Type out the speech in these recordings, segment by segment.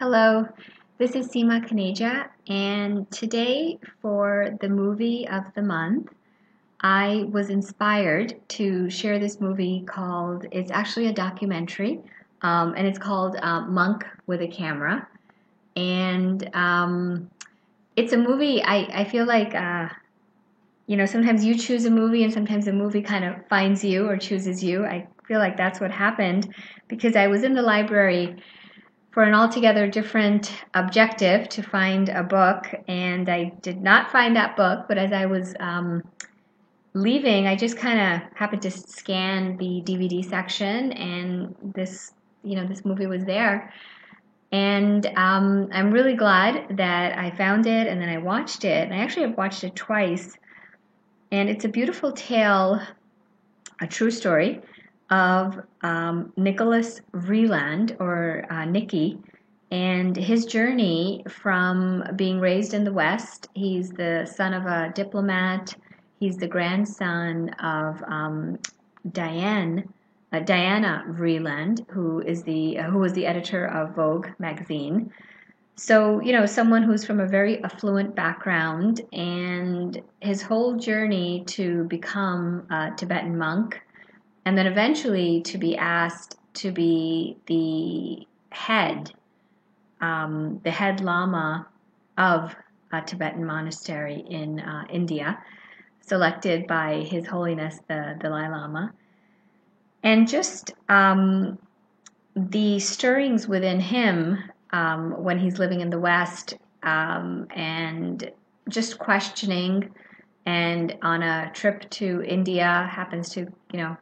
Hello, this is Seema Kaneja, and today for the movie of the month, I was inspired to share this movie it's actually a documentary, and it's called Monk with a Camera. And it's a movie, I feel like, sometimes you choose a movie and sometimes a movie kind of finds you or chooses you. I feel like that's what happened because I was in the library for an altogether different objective to find a book, and I did not find that book. But as I was leaving, I just kind of happened to scan the DVD section, and this movie was there. And I'm really glad that I found it, and then I watched it. And I actually have watched it twice, and it's a beautiful tale, a true story of Nicholas Vreeland, or Nicky, and his journey from being raised in the West. He's the son of a diplomat. He's the grandson of Diana Vreeland, who was the editor of Vogue magazine. So, someone who's from a very affluent background, and his whole journey to become a Tibetan monk, and then eventually to be asked to be the head lama of a Tibetan monastery in India, selected by His Holiness the Dalai Lama. And just the stirrings within him when he's living in the West, and just questioning, and on a trip to India happens to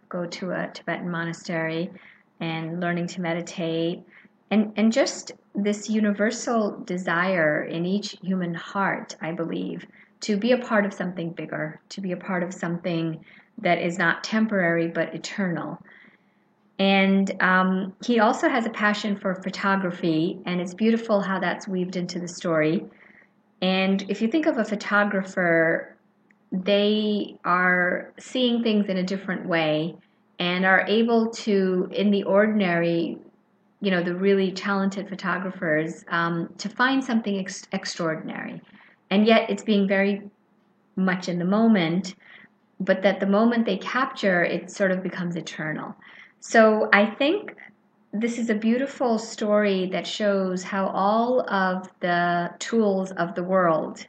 go to a Tibetan monastery and learning to meditate, and just this universal desire in each human heart, I believe, to be a part of something bigger, to be a part of something that is not temporary but eternal. And he also has a passion for photography, and it's beautiful how that's weaved into the story. And if you think of a photographer, they are seeing things in a different way and are able to, in the ordinary, the really talented photographers, to find something extraordinary. And yet it's being very much in the moment, but that the moment they capture, it sort of becomes eternal. So I think this is a beautiful story that shows how all of the tools of the world,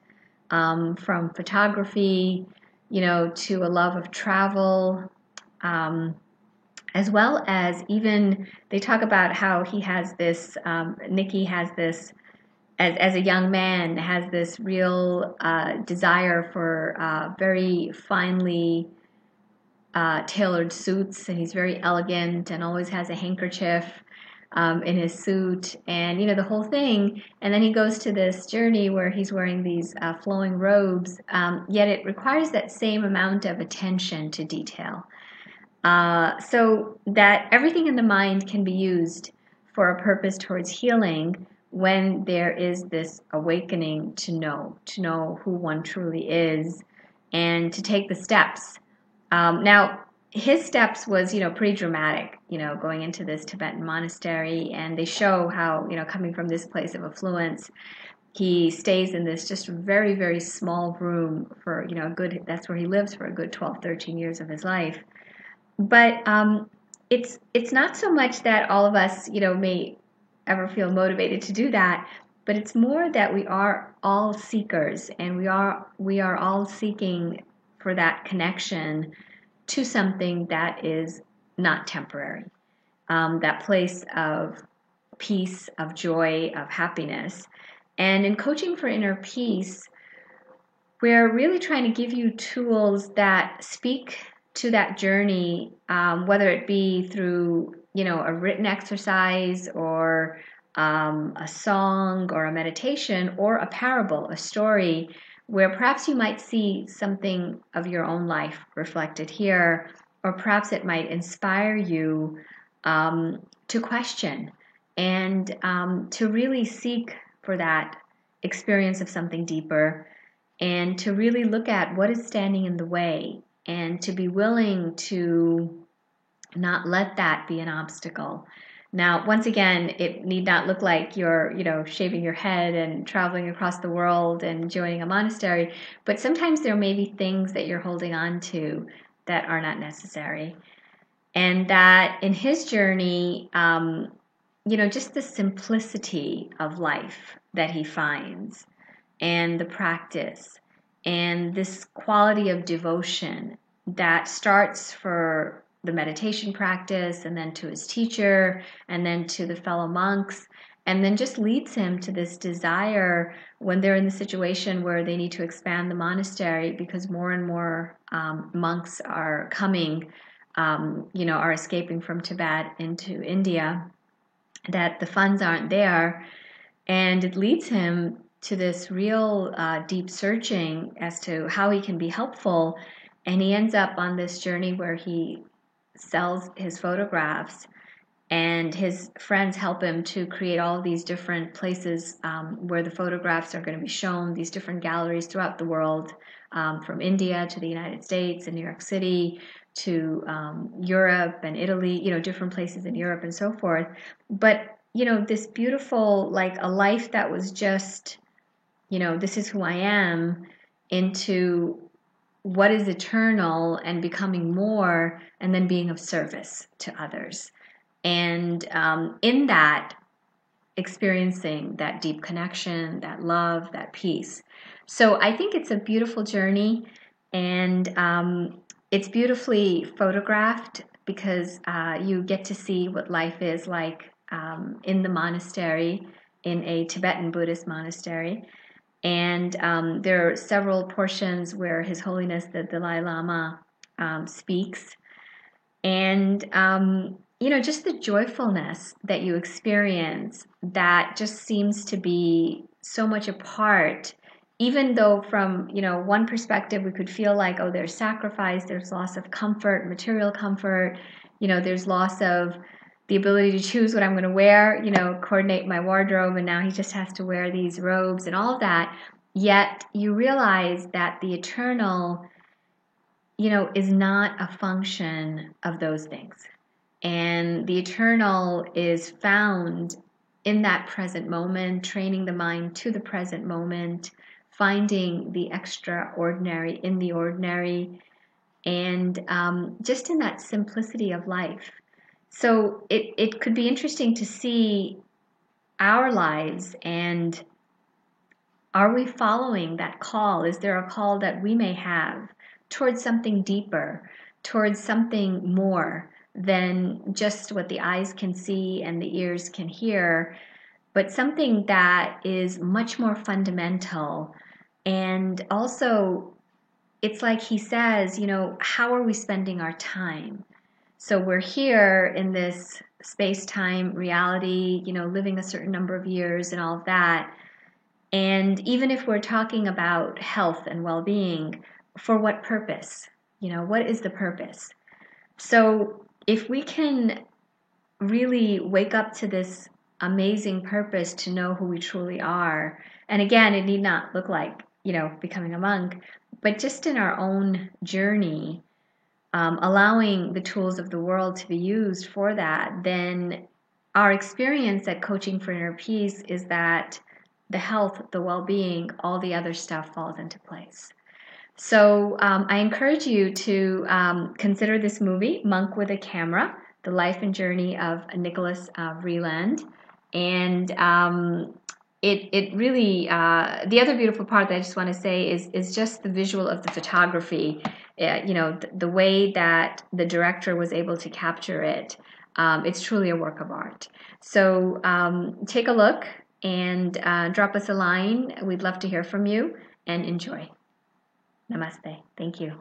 from photography, to a love of travel, as well as even they talk about how he has this, Nicky has this, as a young man, has this real desire for very finely tailored suits, and he's very elegant and always has a handkerchief in his suit, and the whole thing. And then he goes to this journey where he's wearing these flowing robes, yet it requires that same amount of attention to detail. So that everything in the mind can be used for a purpose towards healing when there is this awakening to know who one truly is, and to take the steps. Now, his steps was, pretty dramatic, going into this Tibetan monastery, and they show how, coming from this place of affluence, he stays in this just very, very small room for, that's where he lives for a good 12, 13 years of his life. But it's not so much that all of us, may ever feel motivated to do that, but it's more that we are all seekers, and we are all seeking for that connection to something that is not temporary, that place of peace, of joy, of happiness. And in Coaching for Inner Peace, we're really trying to give you tools that speak to that journey, whether it be through a written exercise, or a song, or a meditation, or a parable, a story, where perhaps you might see something of your own life reflected here, or perhaps it might inspire you to question, and to really seek for that experience of something deeper, and to really look at what is standing in the way, and to be willing to not let that be an obstacle. Now, once again, it need not look like you're, shaving your head and traveling across the world and joining a monastery, but sometimes there may be things that you're holding on to that are not necessary. And that in his journey, just the simplicity of life that he finds and the practice and this quality of devotion that starts for the meditation practice and then to his teacher and then to the fellow monks and then just leads him to this desire when they're in the situation where they need to expand the monastery because more and more monks are coming, are escaping from Tibet into India, that the funds aren't there. And it leads him to this real deep searching as to how he can be helpful. And he ends up on this journey where he sells his photographs, and his friends help him to create all these different places where the photographs are going to be shown, these different galleries throughout the world, from India to the United States and New York City to Europe and Italy, different places in Europe and so forth. But this beautiful, like a life that was just, this is who I am, into what is eternal and becoming more, and then being of service to others. And in that, experiencing that deep connection, that love, that peace. So I think it's a beautiful journey, and it's beautifully photographed because you get to see what life is like in the monastery, in a Tibetan Buddhist monastery. And there are several portions where His Holiness the Dalai Lama speaks. And, just the joyfulness that you experience that just seems to be so much a part, even though from, one perspective we could feel like, oh, there's sacrifice, there's loss of comfort, material comfort, there's loss of the ability to choose what I'm going to wear, coordinate my wardrobe, and now he just has to wear these robes and all of that. Yet you realize that the eternal, is not a function of those things. And the eternal is found in that present moment, training the mind to the present moment, finding the extraordinary in the ordinary, and just in that simplicity of life. So it could be interesting to see our lives, and are we following that call? Is there a call that we may have towards something deeper, towards something more than just what the eyes can see and the ears can hear, but something that is much more fundamental? And also, it's like he says, how are we spending our time? So we're here in this space-time reality, living a certain number of years and all of that. And even if we're talking about health and well-being, for what purpose? What is the purpose? So if we can really wake up to this amazing purpose to know who we truly are, and again, it need not look like, becoming a monk, but just in our own journey, allowing the tools of the world to be used for that, then our experience at Coaching for Inner Peace is that the health, the well-being, all the other stuff falls into place. So I encourage you to consider this movie, Monk with a Camera, The Life and Journey of Nicholas Vreeland. And it really, the other beautiful part that I just want to say is just the visual of the photography, the way that the director was able to capture it. It's truly a work of art. So take a look and drop us a line. We'd love to hear from you, and enjoy. Namaste. Thank you.